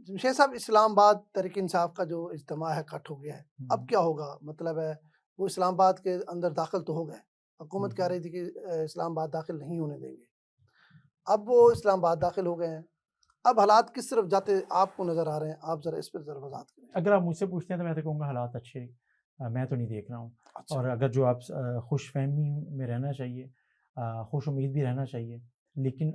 شیخ صاحب، اسلام آباد تحریک انصاف کا جو اجتماع ہے کٹ ہو گیا ہے، اب ہوں، کیا ہوگا؟ مطلب ہے وہ اسلام آباد کے اندر داخل تو ہو گئے، حکومت کہہ ہوں۔ رہی تھی کہ اسلام آباد داخل نہیں ہونے دیں گے، اب وہ اسلام آباد داخل ہو گئے ہیں، اب حالات کس طرف جاتے آپ کو نظر آ رہے ہیں؟ آپ ذرا اس پر ذرا وضاحت کریں۔ اگر آپ مجھ سے پوچھتے ہیں تو میں تو کہوں گا حالات اچھے، میں تو نہیں دیکھ رہا ہوں۔ اچھا، اور اگر جو آپ خوش فہمی میں رہنا چاہیے، خوش امید بھی رہنا چاہیے، لیکن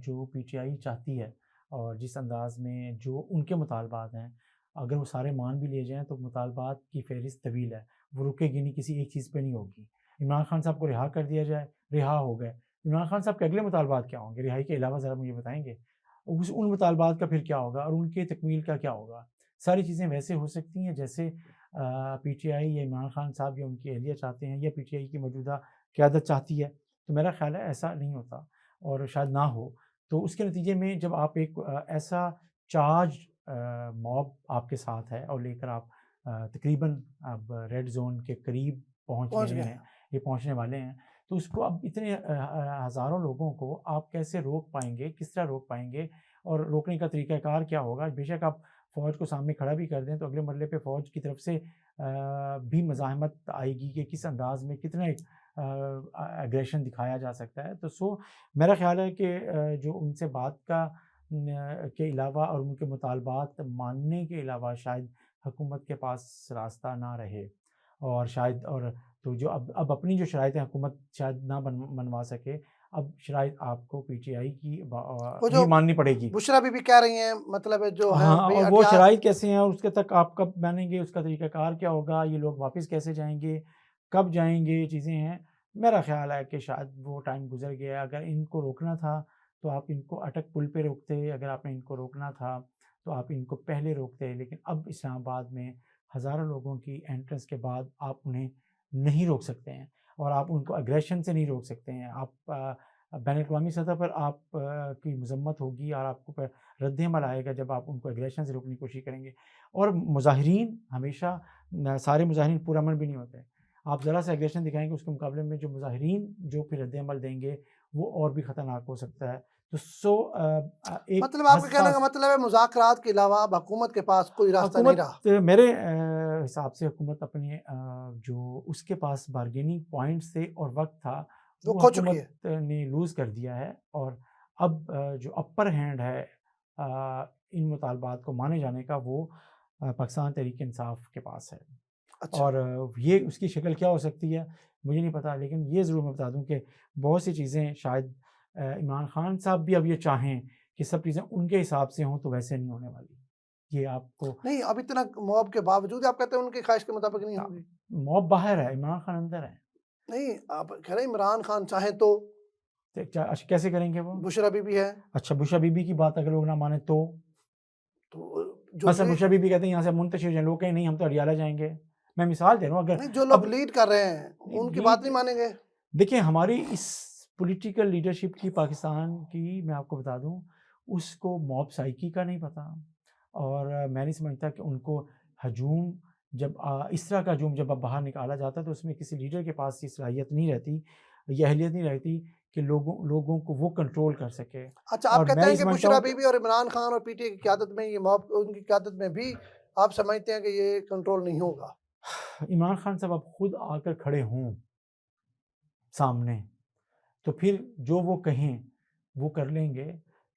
جو پی ٹی آئی چاہتی ہے اور جس انداز میں جو ان کے مطالبات ہیں، اگر وہ سارے مان بھی لیے جائیں تو مطالبات کی فہرست طویل ہے، وہ رکے گی نہیں، کسی ایک چیز پہ نہیں ہوگی۔ عمران خان صاحب کو رہا کر دیا جائے، رہا ہو گئے، عمران خان صاحب کے اگلے مطالبات کیا ہوں گے؟ رہائی کے علاوہ ذرا مجھے بتائیں گے ان مطالبات کا پھر کیا ہوگا اور ان کے تکمیل کا کیا ہوگا؟ ساری چیزیں ویسے ہو سکتی ہیں جیسے پی ٹی آئی یا عمران خان صاحب یا ان کی اہلیہ چاہتے ہیں یا پی ٹی آئی کی موجودہ قیادت چاہتی ہے، تو میرا خیال ہے ایسا نہیں ہوتا اور شاید نہ ہو۔ تو اس کے نتیجے میں جب آپ ایک ایسا چارج موب آپ کے ساتھ ہے اور لے کر آپ تقریباً اب ریڈ زون کے قریب پہنچ پہنچ گئے گئے ہیں، ہیں۔ یہ پہنچنے والے ہیں، تو اس کو اب اتنے ہزاروں لوگوں کو آپ کیسے روک پائیں گے، کس طرح روک پائیں گے اور روکنے کا طریقہ کار کیا ہوگا؟ بے شک آپ فوج کو سامنے کھڑا بھی کر دیں تو اگلے مرحلے پہ فوج کی طرف سے بھی مزاحمت آئے گی کہ کس انداز میں کتنا ایک ایگریشن دکھایا جا سکتا ہے۔ تو میرا خیال ہے کہ جو ان سے بات کے علاوہ اور ان کے مطالبات ماننے کے علاوہ شاید حکومت کے پاس راستہ نہ رہے، اور شاید اور تو جو اب اپنی جو شرائطیں حکومت شاید نہ منوا سکے، اب شرائط آپ کو پی ٹی آئی کی وہ جو ہی ماننی پڑے گی۔ بشرا بی بی کہہ رہی ہیں، مطلب ہے جو ہے ہاں، بھئی اور وہ اٹیا شرائط کیسے ہیں اور اس کے تک آپ کب مانیں گے، اس کا طریقہ کار کیا ہوگا، یہ لوگ واپس کیسے جائیں گے، کب جائیں گے، یہ چیزیں ہیں۔ میرا خیال ہے کہ شاید وہ ٹائم گزر گیا، اگر ان کو روکنا تھا تو آپ ان کو اٹک پل پہ روکتے، اگر آپ نے ان کو روکنا تھا تو آپ ان کو پہلے روکتے، لیکن اب اسلام آباد میں ہزاروں لوگوں کی انٹرنس کے بعد آپ انہیں نہیں روک سکتے ہیں اور آپ ان کو اگریشن سے نہیں روک سکتے ہیں۔ آپ بین الاقوامی سطح پر آپ کی مذمت ہوگی اور آپ کو رد عمل آئے گا جب آپ ان کو اگریشن سے روکنے کی کوشش کریں گے۔ اور مظاہرین ہمیشہ سارے مظاہرین پرامن بھی نہیں ہوتے، آپ ذرا سے اگریشن دکھائیں گے اس کے مقابلے میں جو مظاہرین جو پھر رد عمل دیں گے وہ اور بھی خطرناک ہو سکتا ہے۔ تو ایک مطلب آپ کے کہنے کا حساس مطلب ہے مذاکرات کے علاوہ اب حکومت کے پاس کوئی راستہ نہیں حکومت، رہا۔ میرے حساب سے حکومت اپنے جو اس کے پاس بارگیننگ پوائنٹس تھے اور وقت تھا وہ وہ کھو چکی ہے۔ حکومت نے لوز کر دیا ہے، اور اب جو اپر ہینڈ ہے ان مطالبات کو مانے جانے کا وہ پاکستان تحریک انصاف کے پاس ہے۔ اچھا، اور یہ اس کی شکل کیا ہو سکتی ہے مجھے نہیں پتا، لیکن یہ ضرور میں بتا دوں کہ بہت سی چیزیں شاید عمران خان صاحب بھی اب یہ چاہیں کہ سب چیزیں ان کے حساب سے ہوں تو ویسے نہیں ہونے والی۔ یہ آپ کو نہیں اب اتنا موب کے باوجود آپ کہتے ہیں ان کی خواہش کے مطابق نہیں ہوگی؟ موب باہر ہے، عمران خان اندر ہے، نہیں، آپ کہہ رہے ہیں عمران خان چاہیں تو تو کیسے کریں گے وہ؟ بشرا بی بی ہے، اچھا، بشرا بی بی کی بات اگر لوگ نہ مانیں تو تو جو مثلا بشرا بی بی کہتے ہیں یہاں سے منتشر ہو جائیں، لوگ کہیں نہیں ہم تو ہریالہ جائیں گے۔ میں مثال دے رہا ہوں، اگر نہیں جو لوگ اب لیڈ کر رہے ہیں ان کی بات لیڈ، نہیں مانیں گے؟ دیکھیں ہماری اس پولیٹیکل لیڈرشپ کی پاکستان کی میں آپ کو بتا دوں اس کو موب سائیکی کا نہیں پتہ، اور میں نہیں سمجھتا کہ ان کو ہجوم جب اس طرح کا ہجوم جب اب باہر نکالا جاتا ہے تو اس میں کسی لیڈر کے پاس یہ صلاحیت نہیں رہتی، یہ اہلیت نہیں رہتی کہ لوگوں کو وہ کنٹرول کر سکے۔ اچھا، اور آپ میں کہتے یہ ہیں کہ سمجھتا بشرا ہوں کہ بی بی اور عمران خان اور پی ٹی آئی کی قیادت میں یہ موب ان کی قیادت میں بھی آپ سمجھتے ہیں کہ یہ کنٹرول نہیں ہوگا؟ عمران خان صاحب اب خود آ کر کھڑے ہوں سامنے تو پھر جو وہ کہیں وہ کر لیں گے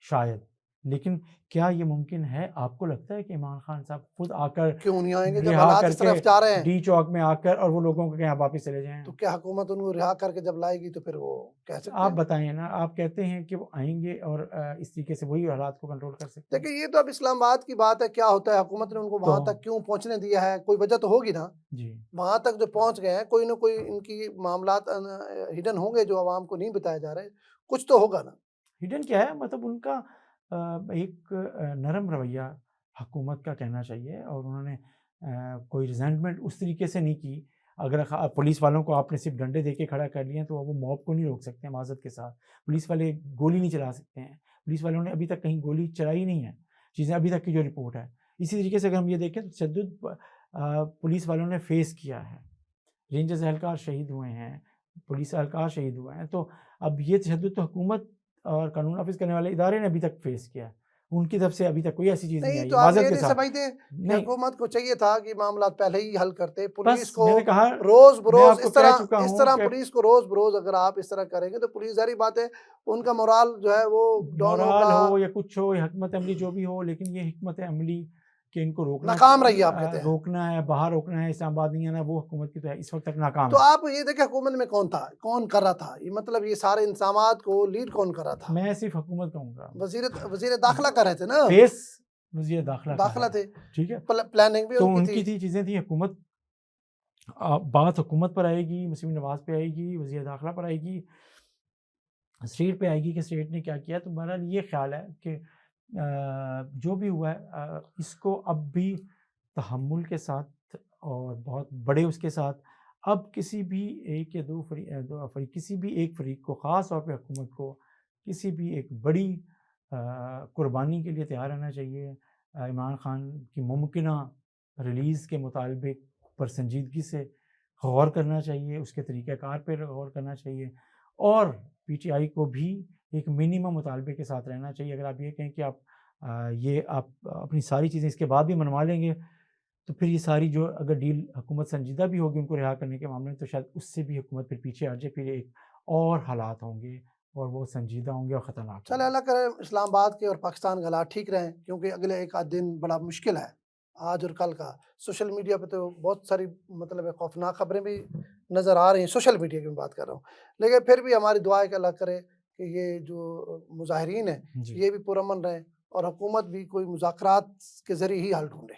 شاید، لیکن کیا یہ ممکن ہے؟ آپ کو لگتا ہے کہ عمران خان صاحب خود آ کر کیوں نہیں آئیں گے جب رہا حالات کر اس کے طرف جا رہے ہیں؟ ڈی چوک میں آ کر اور وہ لوگوں کو کہیں آپ واپس چلے جائیں؟ تو کیا حکومت ان کو رہا کر کے جب لائے گی تو پھر وہ کہہ سکتے آپ ہیں؟ بتائیں نا، آپ کہتے ہیں کہ وہ آئیں گے اور اس طریقے سے وہی حالات کو کنٹرول کر سکتے ہیں، دیکھیں یہ تو اب اسلام آباد کی بات ہے، کیا ہوتا ہے حکومت نے ان کو تو وہاں تک کیوں پہنچنے دیا ہے، کوئی وجہ تو ہوگی نا؟ جی وہاں تک جو پہنچ گئے ہیں کوئی نہ کوئی ان کی معاملات ہڈن ہوں گے جو عوام کو نہیں بتائے جا رہے، کچھ تو ہوگا نا؟ ہڈن کیا ہے، مطلب ان کا ایک نرم رویہ حکومت کا کہنا چاہیے، اور انہوں نے کوئی ریزنٹمنٹ اس طریقے سے نہیں کی۔ اگر پولیس والوں کو آپ نے صرف ڈنڈے دے کے کھڑا کر لیا تو وہ موب کو نہیں روک سکتے ہیں معذرت کے ساتھ، پولیس والے گولی نہیں چلا سکتے ہیں، پولیس والوں نے ابھی تک کہیں گولی چلائی نہیں ہے، چیزیں ابھی تک کی جو رپورٹ ہے۔ اسی طریقے سے اگر ہم یہ دیکھیں تو تشدد پولیس والوں نے فیس کیا ہے، رینجرز اہلکار شہید ہوئے ہیں، پولیس اہلکار شہید ہوئے ہیں، تو اب یہ تشدد تو حکومت اور قانون نافذ کرنے والے ادارے نے ابھی تک فیس کیا ہے، ان کی طرف سے ابھی تک کوئی ایسی چیز نہیں نہیں آئی تو ہے آپ معذرت یہ کے نہیں ساتھ سمجھتے کہ نہیں حکومت کو چاہیے تھا کہ معاملات پہلے ہی حل کرتے پولیس بس کو میں نے کہا روز میں بروز آپ کو کہہ چکا اس ہوں طرح کہ پولیس کو روز بروز اگر آپ اس طرح کریں گے تو پولیس ظاہری بات ہے ان کا مورال جو ہے وہ ڈاؤن مورال ہوگا، ہو یا کچھ ہو یا حکمت عملی جو بھی ہو، لیکن یہ حکمت عملی کہ ان کو ناکام رہی آپ کہتے ہیں۔ روکنا ہے، باہر روکنا ہے، اسلام آباد نہیں آنا، وہ حکومت کی تو ہے اس وقت تک ناکام تو ہے۔ آپ یہ دیکھیں حکومت میں کون تھا، کون کر رہا تھا، یہ مطلب یہ سارے انتظامات کو لیڈ کون کر رہا تھا؟ میں صرف حکومت کہوں گا، وزیر داخلہ کر رہے تھے نا، فیس وزیر داخلہ کا داخلہ ہے، تھے، ٹھیک ہے، پلاننگ بھی تو ان ان کی کی تھی۔ تھی چیزیں تھیں حکومت بات حکومت پر آئے گی، مسلم نواز پہ آئے گی، وزیر داخلہ پر آئے گی، اسٹیٹ پہ آئے گی کہ اسٹیٹ نے کیا کیا۔ تو بہرحال یہ خیال ہے کہ جو بھی ہوا ہے اس کو اب بھی تحمل کے ساتھ اور بہت بڑے اس کے ساتھ اب کسی بھی ایک یا دو فریق کسی بھی ایک فریق کو، خاص طور پہ حکومت کو کسی بھی ایک بڑی قربانی کے لیے تیار رہنا چاہیے۔ عمران خان کی ممکنہ ریلیز کے مطالبے پر سنجیدگی سے غور کرنا چاہیے، اس کے طریقہ کار پہ غور کرنا چاہیے، اور پی ٹی آئی کو بھی ایک منیمم مطالبے کے ساتھ رہنا چاہیے۔ اگر آپ یہ کہیں کہ آپ اپنی ساری چیزیں اس کے بعد بھی منوا لیں گے تو پھر یہ ساری جو اگر ڈیل حکومت سنجیدہ بھی ہوگی ان کو رہا کرنے کے معاملے میں، تو شاید اس سے بھی حکومت پھر پیچھے ہٹ جائے، پھر ایک اور حالات ہوں گے اور وہ سنجیدہ ہوں گے اور خطرناک چلے ہوں گے۔ اللہ کرے اسلام آباد کے اور پاکستان کے حالات ٹھیک رہیں، کیونکہ اگلے ایک آدھ دن بڑا مشکل ہے آج اور کل کا۔ سوشل میڈیا پہ تو بہت ساری مطلب خوفناک خبریں بھی نظر آ رہی ہیں، سوشل میڈیا کی میں بات کر رہا ہوں، لیکن پھر بھی ہماری دعا ہے کہ اللہ کرے کہ یہ جو مظاہرین ہیں جی یہ بھی پرامن رہیں اور حکومت بھی کوئی مذاکرات کے ذریعے ہی حل ڈھونڈے۔